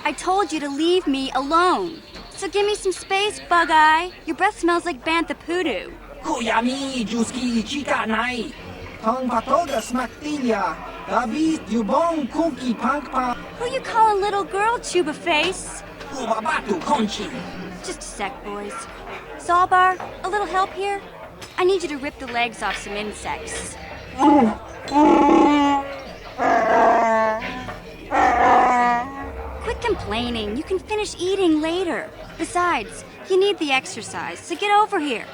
I told you to leave me alone. So give me some space, Bug-Eye. Your breath smells like bantha poodoo. Kuyami, Juski, Chika Nai. Tong Patoga Smaktilia. David, Yubong, Kuki, Pankpa. Who you calling little girl, Chuba Face? Ubabatu, Conchi. Just a sec, boys. Zalbar, a little help here? I need you to rip the legs off some insects. Quit complaining. You can finish eating later. Besides, you need the exercise, so get over here.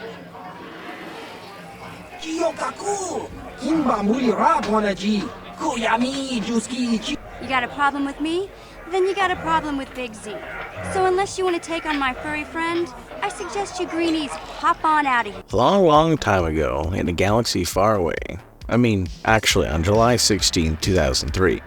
Kiyokaku. Kimba Murira Bonaji. Kuyami, Juski, You got a problem with me? Then you got a problem with Big Z. So unless you want to take on my furry friend, I suggest you greenies hop on out of here. A long, long time ago, in a galaxy far away, actually on July 16, 2003,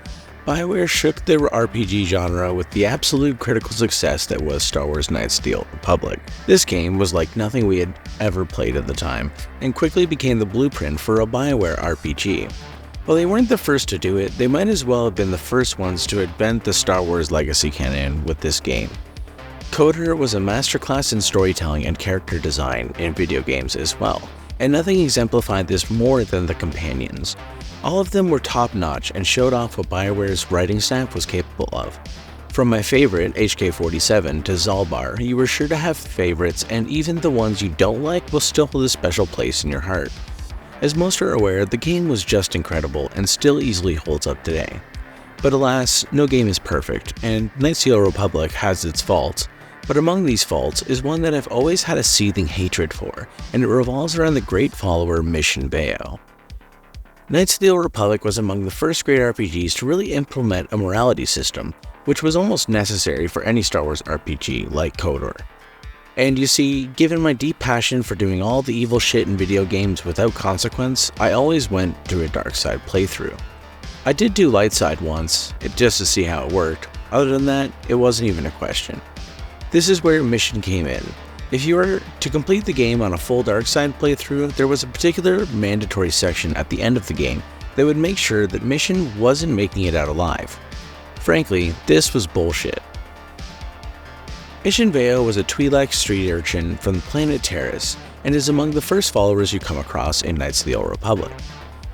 Bioware shook the RPG genre with the absolute critical success that was Star Wars Knights of the Old Republic. This game was like nothing we had ever played at the time, and quickly became the blueprint for a Bioware RPG. While they weren't the first to do it, they might as well have been the first ones to invent the Star Wars legacy canon with this game. KOTOR was a masterclass in storytelling and character design in video games as well, and nothing exemplified this more than the companions. All of them were top-notch and showed off what BioWare's writing staff was capable of. From my favorite, HK-47, to Zalbar, you were sure to have favorites, and even the ones you don't like will still hold a special place in your heart. As most are aware, the game was just incredible and still easily holds up today. But alas, no game is perfect, and Knights of the Old Republic has its faults. But among these faults is one that I've always had a seething hatred for, and it revolves around the great follower Mission Bayo. Knights of the Old Republic was among the first great RPGs to really implement a morality system, which was almost necessary for any Star Wars RPG like KOTOR. And you see, given my deep passion for doing all the evil shit in video games without consequence, I always went through a dark side playthrough. I did do light side once, just to see how it worked. Other than that, it wasn't even a question. This is where Mission came in. If you were to complete the game on a full dark side playthrough, there was a particular mandatory section at the end of the game that would make sure that Mission wasn't making it out alive. Frankly, this was bullshit. Mission Bayo was a Twi'lek street urchin from the planet Taris, and is among the first followers you come across in Knights of the Old Republic.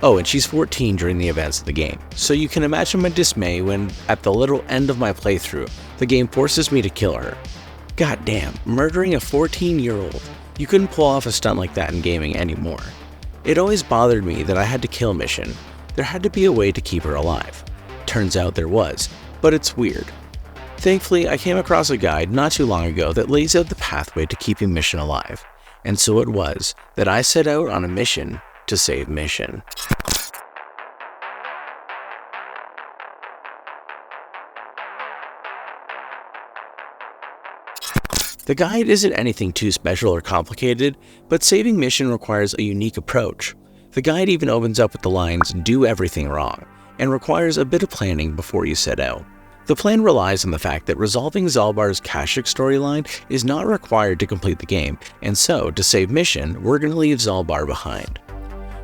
Oh, and she's 14 during the events of the game, so you can imagine my dismay when, at the literal end of my playthrough, the game forces me to kill her. God damn, murdering a 14-year-old. You couldn't pull off a stunt like that in gaming anymore. It always bothered me that I had to kill Mission. There had to be a way to keep her alive. Turns out there was, but it's weird. Thankfully, I came across a guide not too long ago that lays out the pathway to keeping Mission alive, and so it was that I set out on a mission to save Mission. The guide isn't anything too special or complicated, but saving Mission requires a unique approach. The guide even opens up with the lines, "Do everything wrong," and requires a bit of planning before you set out. The plan relies on the fact that resolving Zalbar's Kashyyk storyline is not required to complete the game, and so, to save Mission, we're going to leave Zalbar behind.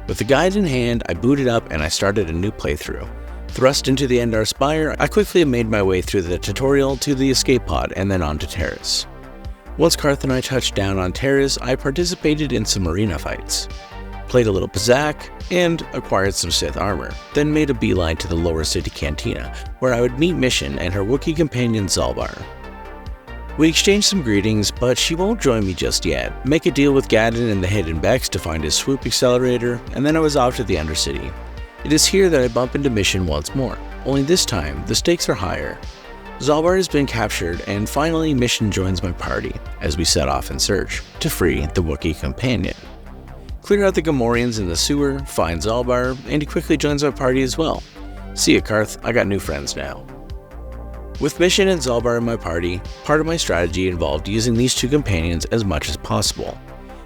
With the guide in hand, I booted up and I started a new playthrough. Thrust into the Endar Spire, I quickly made my way through the tutorial to the escape pod and then on to Taris. Once Karth and I touched down on Taris, I participated in some arena fights. Played a little Pazak, and acquired some Sith armor, then made a beeline to the lower city cantina, where I would meet Mission and her Wookiee companion Zalbar. We exchanged some greetings, but she won't join me just yet. Make a deal with Gadden and the Hidden Bex to find his swoop accelerator, and then I was off to the Undercity. It is here that I bump into Mission once more, only this time the stakes are higher. Zalbar has been captured, and finally Mission joins my party, as we set off in search to free the Wookiee companion. Clear out the Gamorreans in the sewer, find Zalbar, and he quickly joins my party as well. See ya, Karth, I got new friends now. With Mission and Zalbar in my party, part of my strategy involved using these two companions as much as possible.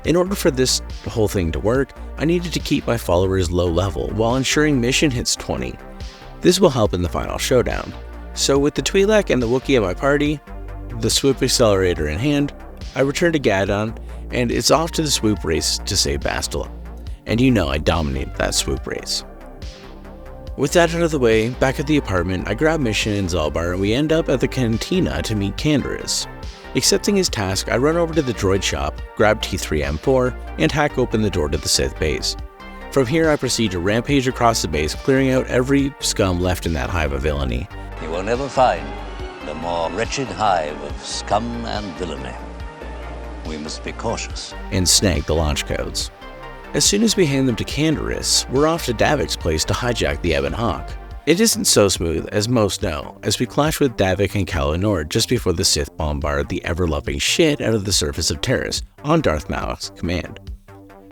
In order for this whole thing to work, I needed to keep my followers low level while ensuring Mission hits 20. This will help in the final showdown. So with the Twi'lek and the Wookiee in my party, the swoop accelerator in hand, I return to Gadon, and it's off to the swoop race to save Bastila. And you know I dominated that swoop race. With that out of the way, back at the apartment, I grab Mission and Zalbar and we end up at the cantina to meet Taris. Accepting his task, I run over to the droid shop, grab T3M4, and hack open the door to the Sith base. From here, I proceed to rampage across the base, clearing out every scum left in that hive of villainy. You will never find a more wretched hive of scum and villainy. We must be cautious. And snag the launch codes. As soon as we hand them to Taris, we're off to Davik's place to hijack the Ebon Hawk. It isn't so smooth, as most know, as we clash with Davik and Calo Nord just before the Sith bombard the ever-loving shit out of the surface of Taris on Darth Malak's command.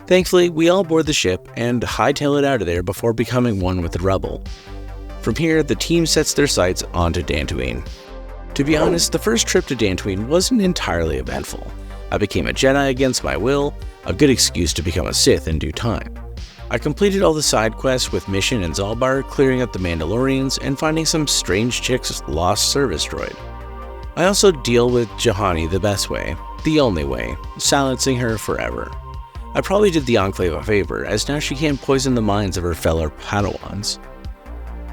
Thankfully, we all board the ship and hightail it out of there before becoming one with the rebel. From here, the team sets their sights onto Dantooine. To be honest, the first trip to Dantooine wasn't entirely eventful. I became a Jedi against my will, a good excuse to become a Sith in due time. I completed all the side quests with Mission and Zalbar, clearing up the Mandalorians and finding some strange chick's lost service droid. I also deal with Juhani the best way, the only way, silencing her forever. I probably did the Enclave a favor, as now she can't poison the minds of her fellow Padawans.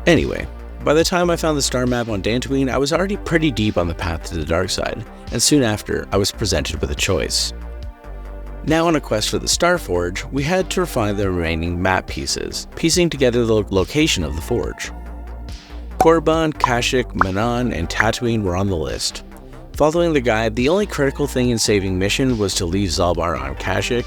Anyway, by the time I found the star map on Dantooine, I was already pretty deep on the path to the dark side, and soon after, I was presented with a choice. Now on a quest for the Starforge, we had to refine the remaining map pieces, piecing together the location of the forge. Korriban, Kashyyk, Manaan, and Tatooine were on the list. Following the guide, the only critical thing in saving Mission was to leave Zalbar on Kashyyk,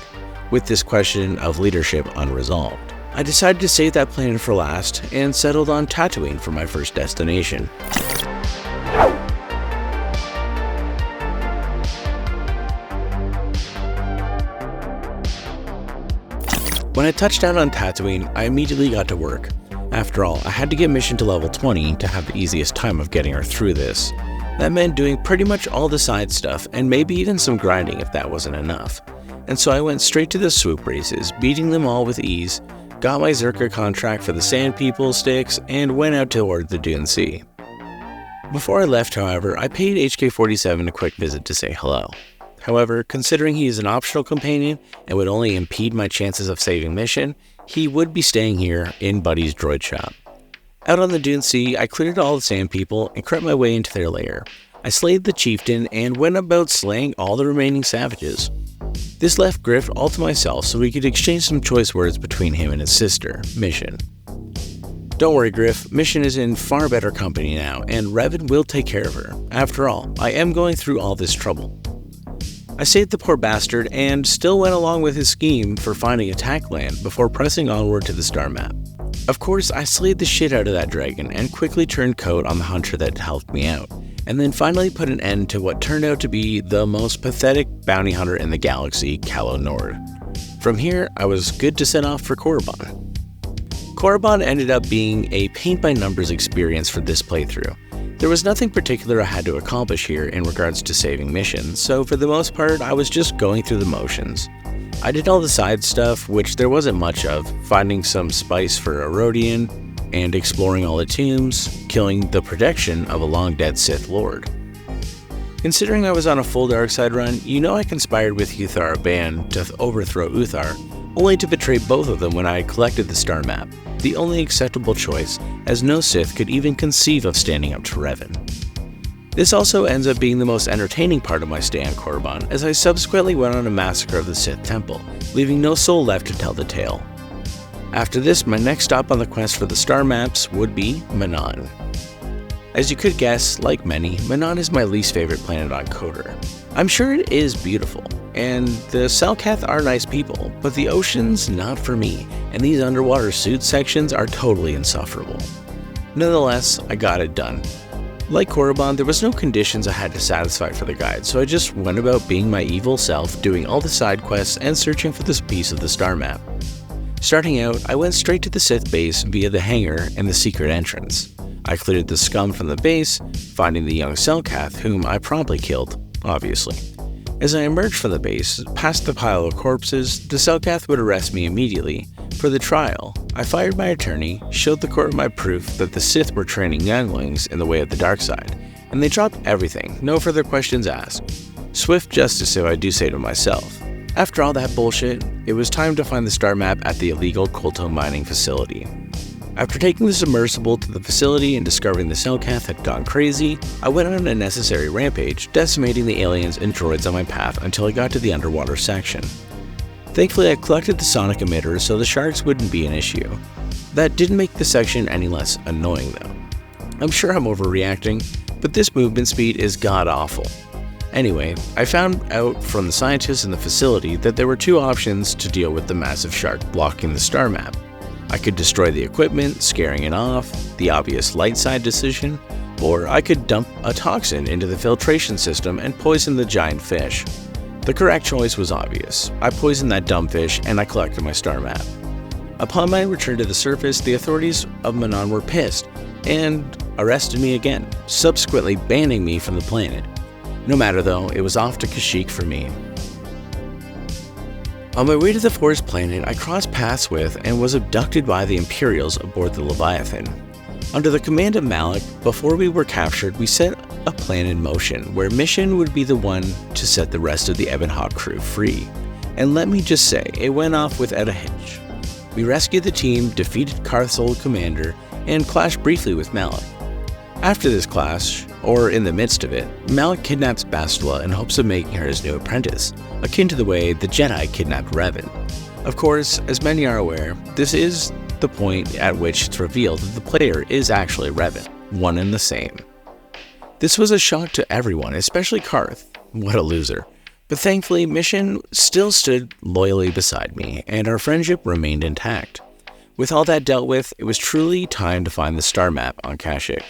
with this question of leadership unresolved. I decided to save that planet for last, and settled on Tatooine for my first destination. When I touched down on Tatooine, I immediately got to work. After all, I had to get Mission to level 20 to have the easiest time of getting her through this. That meant doing pretty much all the side stuff, and maybe even some grinding if that wasn't enough. And so I went straight to the swoop races, beating them all with ease, got my Zerka contract for the Sand People sticks, and went out toward the Dune Sea. Before I left, however, I paid HK-47 a quick visit to say hello. However, considering he is an optional companion and would only impede my chances of saving Mission, he would be staying here in Buddy's droid shop. Out on the Dune Sea, I cleared all the Sand People and crept my way into their lair. I slayed the chieftain and went about slaying all the remaining savages. This left Griff all to myself so we could exchange some choice words between him and his sister, Mission. Don't worry, Griff, Mission is in far better company now, and Revan will take care of her. After all, I am going through all this trouble. I saved the poor bastard and still went along with his scheme for finding attack land before pressing onward to the star map. Of course, I slayed the shit out of that dragon and quickly turned coat on the hunter that helped me out, and then finally put an end to what turned out to be the most pathetic bounty hunter in the galaxy, Calo Nord. From here, I was good to set off for Korriban. Korriban ended up being a paint-by-numbers experience for this playthrough. There was nothing particular I had to accomplish here in regards to saving missions, so for the most part, I was just going through the motions. I did all the side stuff, which there wasn't much of, finding some spice for Erodian, and exploring all the tombs, killing the protection of a long-dead Sith Lord. Considering I was on a full dark side run, you know I conspired with Uthar Ban to overthrow Uthar, only to betray both of them when I collected the star map, the only acceptable choice, as no Sith could even conceive of standing up to Revan. This also ends up being the most entertaining part of my stay on Korriban, as I subsequently went on a massacre of the Sith Temple, leaving no soul left to tell the tale. After this, my next stop on the quest for the star maps would be Manaan. As you could guess, like many, Manaan is my least favorite planet on KOTOR. I'm sure it is beautiful, and the Selkath are nice people, but the ocean's not for me, and these underwater suit sections are totally insufferable. Nonetheless, I got it done. Like Korriban, there was no conditions I had to satisfy for the guide, so I just went about being my evil self, doing all the side quests and searching for this piece of the star map. Starting out, I went straight to the Sith base via the hangar and the secret entrance. I cleared the scum from the base, finding the young Selkath, whom I promptly killed, obviously. As I emerged from the base, past the pile of corpses, the Selkath would arrest me immediately. For the trial, I fired my attorney, showed the court my proof that the Sith were training younglings in the way of the dark side, and they dropped everything, no further questions asked. Swift justice, if I do say to myself. After all that bullshit, it was time to find the star map at the illegal Kolto mining facility. After taking the submersible to the facility and discovering the Cellcath had gone crazy, I went on an unnecessary rampage, decimating the aliens and droids on my path until I got to the underwater section. Thankfully, I collected the sonic emitters so the sharks wouldn't be an issue. That didn't make the section any less annoying though. I'm sure I'm overreacting, but this movement speed is god-awful. Anyway, I found out from the scientists in the facility that there were two options to deal with the massive shark blocking the star map. I could destroy the equipment, scaring it off, the obvious light side decision, or I could dump a toxin into the filtration system and poison the giant fish. The correct choice was obvious. I poisoned that dumb fish and I collected my star map. Upon my return to the surface, the authorities of Manaan were pissed and arrested me again, subsequently banning me from the planet. No matter though, it was off to Kashyyk for me. On my way to the forest planet, I crossed paths with and was abducted by the Imperials aboard the Leviathan. Under the command of Malik, before we were captured, we set a plan in motion where Mission would be the one to set the rest of the Ebon Hawk crew free. And let me just say, it went off without a hitch. We rescued the team, defeated Karth's old commander, and clashed briefly with Malik. After this clash, or in the midst of it, Malik kidnaps Bastila in hopes of making her his new apprentice, akin to the way the Jedi kidnapped Revan. Of course, as many are aware, this is the point at which it's revealed that the player is actually Revan, one and the same. This was a shock to everyone, especially Karth. What a loser. But thankfully, Mission still stood loyally beside me, and our friendship remained intact. With all that dealt with, it was truly time to find the star map on Kashyyk.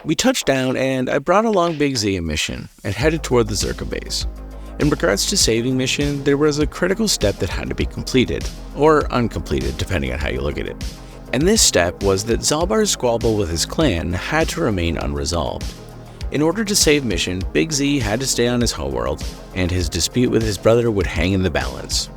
We touched down, and I brought along Big Z and Mission, and headed toward the Zerka base. In regards to saving Mission, there was a critical step that had to be completed, or uncompleted depending on how you look at it. And this step was that Zalbar's squabble with his clan had to remain unresolved. In order to save Mission, Big Z had to stay on his homeworld, and his dispute with his brother would hang in the balance.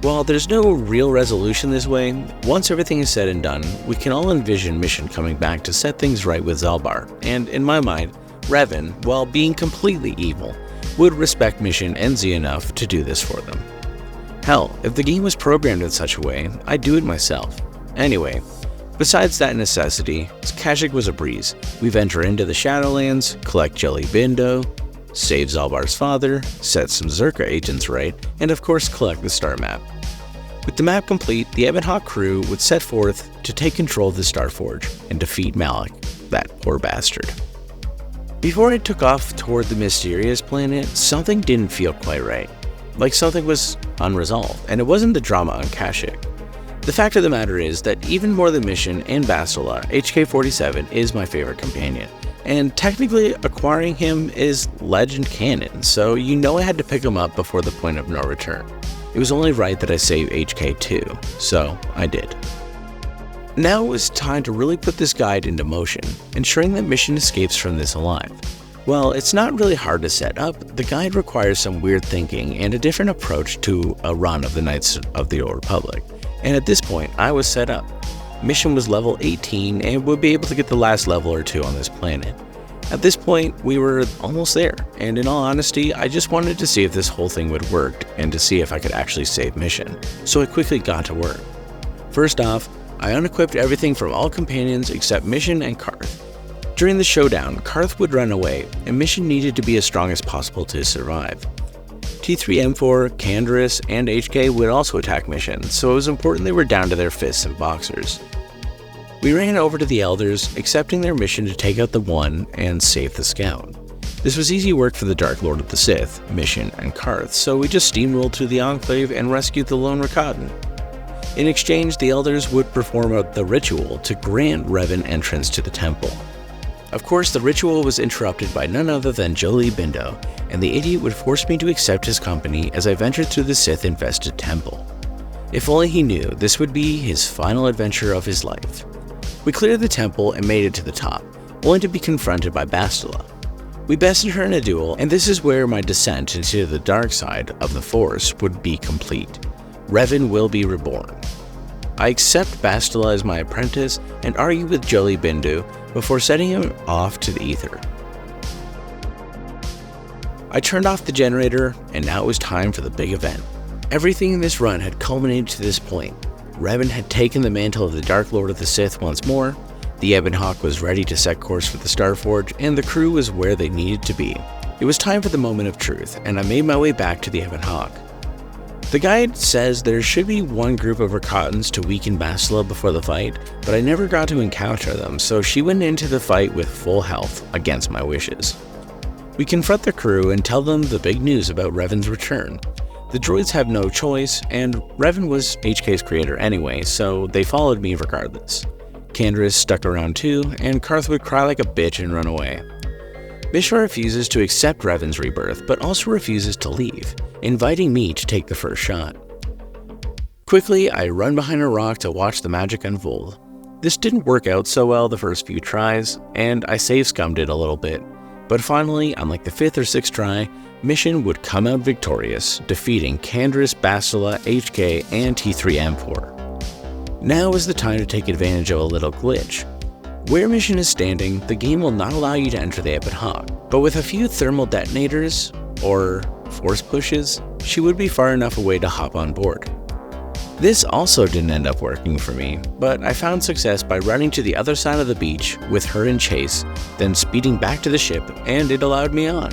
While there's no real resolution this way, once everything is said and done, we can all envision Mission coming back to set things right with Zalbar, and in my mind, Revan, while being completely evil, would respect Mission and Z enough to do this for them. Hell, if the game was programmed in such a way, I'd do it myself. Anyway, besides that necessity, Kashyyk was a breeze. We venture into the Shadowlands, collect Jelly Bindo, save Zalbar's father, set some Zerka agents right, and of course collect the star map. With the map complete, the Ebon Hawk crew would set forth to take control of the Starforge and defeat Malik, that poor bastard. Before I took off toward the mysterious planet, something didn't feel quite right. Like something was unresolved, and it wasn't the drama on Kashyyk. The fact of the matter is that even more than Mission and Bastila, HK-47 is my favorite companion. And technically, acquiring him is legend canon, so you know I had to pick him up before the point of no return. It was only right that I save HK2, so I did. Now it was time to really put this guide into motion, ensuring that Mission escapes from this alive. While it's not really hard to set up, the guide requires some weird thinking and a different approach to a run of the Knights of the Old Republic, and at this point, I was set up. Mission was level 18 and would be able to get the last level or two on this planet. At this point, we were almost there, and in all honesty, I just wanted to see if this whole thing would work and to see if I could actually save Mission, so I quickly got to work. First off, I unequipped everything from all companions except Mission and Karth. During the showdown, Karth would run away, and Mission needed to be as strong as possible to survive. T3M4, Canderous, and HK would also attack Mission, so it was important they were down to their fists and boxers. We ran over to the Elders, accepting their mission to take out the One and save the Scout. This was easy work for the Dark Lord of the Sith, Mission, and Karth, so we just steamrolled through the Enclave and rescued the lone Rakatan. In exchange, the Elders would perform the ritual to grant Revan entrance to the temple. Of course, the ritual was interrupted by none other than Jolie Bindo, and the idiot would force me to accept his company as I ventured through the Sith-infested temple. If only he knew this would be his final adventure of his life. We cleared the temple and made it to the top, only to be confronted by Bastila. We bested her in a duel, and this is where my descent into the dark side of the Force would be complete. Revan will be reborn. I accept Bastila as my apprentice and argue with Jolie Bindo before setting him off to the ether. I turned off the generator, and now it was time for the big event. Everything in this run had culminated to this point. Revan had taken the mantle of the Dark Lord of the Sith once more, the Ebon Hawk was ready to set course for the Starforge, and the crew was where they needed to be. It was time for the moment of truth, and I made my way back to the Ebon Hawk. The guide says there should be one group of Rakatans to weaken Bastila before the fight, but I never got to encounter them, so she went into the fight with full health, against my wishes. We confront the crew and tell them the big news about Revan's return. The droids have no choice, and Revan was HK's creator anyway, so they followed me regardless. Canderous stuck around too, and Karth would cry like a bitch and run away. Bishar refuses to accept Revan's rebirth, but also refuses to leave, inviting me to take the first shot. Quickly, I run behind a rock to watch the magic unfold. This didn't work out so well the first few tries, and I save scummed it a little bit, but finally, on like the 5th or 6th try, Mission would come out victorious, defeating Canderous, Bastila, HK, and T3M4. Now is the time to take advantage of a little glitch. Where Mission is standing, the game will not allow you to enter the Ebon Hawk, but with a few thermal detonators, or force pushes, she would be far enough away to hop on board. This also didn't end up working for me, but I found success by running to the other side of the beach with her in chase, then speeding back to the ship, and it allowed me on.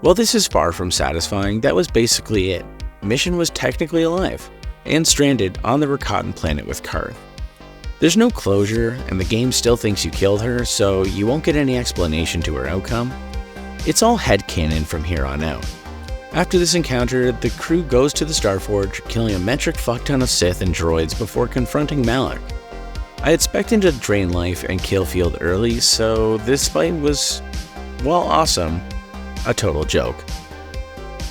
While this is far from satisfying, that was basically it. Mission was technically alive, and stranded on the Rakatan planet with Karth. There's no closure, and the game still thinks you killed her, so you won't get any explanation to her outcome. It's all headcanon from here on out. After this encounter, the crew goes to the Starforge, killing a metric fuckton of Sith and droids before confronting Malak. I expected to drain life and kill Field early, so this fight was, well, awesome. A total joke.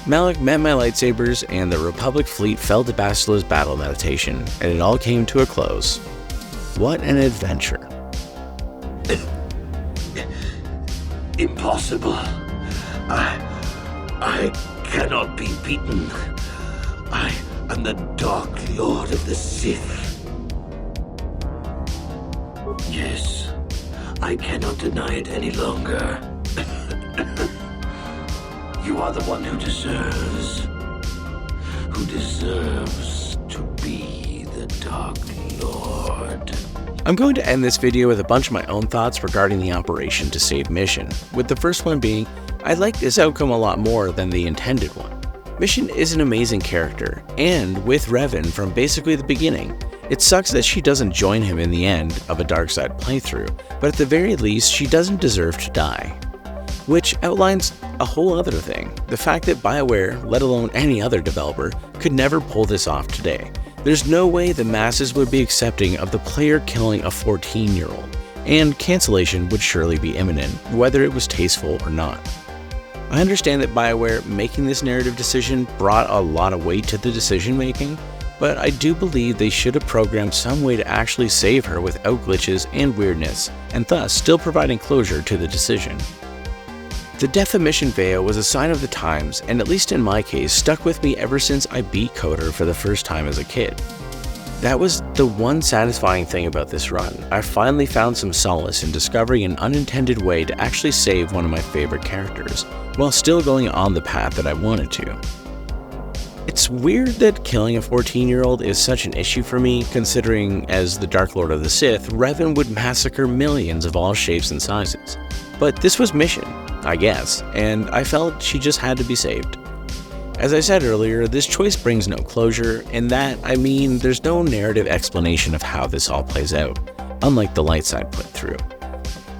Malak met my lightsabers, and the Republic fleet fell to Bastila's battle meditation, and it all came to a close. What an adventure. Impossible. I cannot be beaten. I am the Dark Lord of the Sith. Yes, I cannot deny it any longer. You are the one who deserves to be the Dark Lord. I'm going to end this video with a bunch of my own thoughts regarding the operation to save Mission, with the first one being, I like this outcome a lot more than the intended one. Mission is an amazing character, and with Revan from basically the beginning. It sucks that she doesn't join him in the end of a dark side playthrough, but at the very least she doesn't deserve to die. Which outlines a whole other thing, the fact that Bioware, let alone any other developer, could never pull this off today. There's no way the masses would be accepting of the player killing a 14-year-old, and cancellation would surely be imminent, whether it was tasteful or not. I understand that Bioware making this narrative decision brought a lot of weight to the decision making, but I do believe they should have programmed some way to actually save her without glitches and weirdness, and thus still providing closure to the decision. The death of Mission Veo was a sign of the times, and at least in my case, stuck with me ever since I beat KOTOR for the first time as a kid. That was the one satisfying thing about this run. I finally found some solace in discovering an unintended way to actually save one of my favorite characters, while still going on the path that I wanted to. It's weird that killing a 14-year-old is such an issue for me, considering as the Dark Lord of the Sith, Revan would massacre millions of all shapes and sizes. But this was Mission, I guess, and I felt she just had to be saved. As I said earlier, this choice brings no closure, and that, I mean, there's no narrative explanation of how this all plays out, unlike the light side playthrough.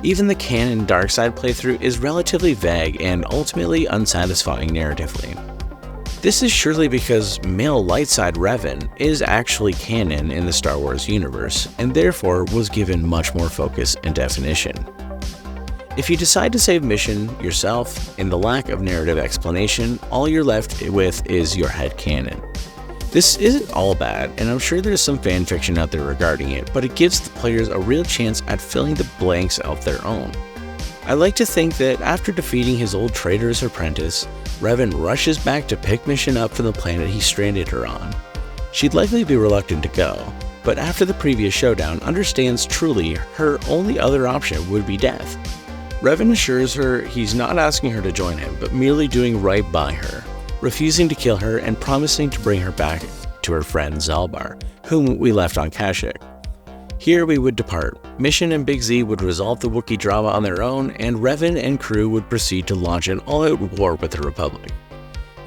Even the canon dark side playthrough is relatively vague and ultimately unsatisfying narratively. This is surely because male light side Revan is actually canon in the Star Wars universe, and therefore was given much more focus and definition. If you decide to save Mission yourself, in the lack of narrative explanation, all you're left with is your headcanon. This isn't all bad, and I'm sure there's some fanfiction out there regarding it, but it gives the players a real chance at filling the blanks of their own. I like to think that after defeating his old traitorous apprentice, Revan rushes back to pick Mission up from the planet he stranded her on. She'd likely be reluctant to go, but after the previous showdown understands truly her only other option would be death. Revan assures her he's not asking her to join him, but merely doing right by her, refusing to kill her and promising to bring her back to her friend Zalbar, whom we left on Kashyyk. Here we would depart. Mission and Big Z would resolve the Wookiee drama on their own, and Revan and crew would proceed to launch an all-out war with the Republic.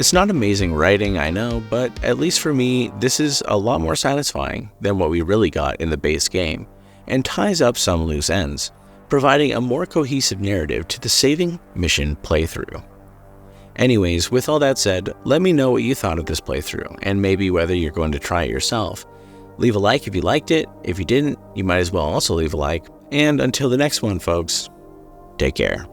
It's not amazing writing, I know, but at least for me, this is a lot more satisfying than what we really got in the base game, and ties up some loose ends, providing a more cohesive narrative to the saving mission playthrough. Anyways, with all that said, let me know what you thought of this playthrough, and maybe whether you're going to try it yourself. Leave a like if you liked it. If you didn't, you might as well also leave a like. And until the next one, folks, take care.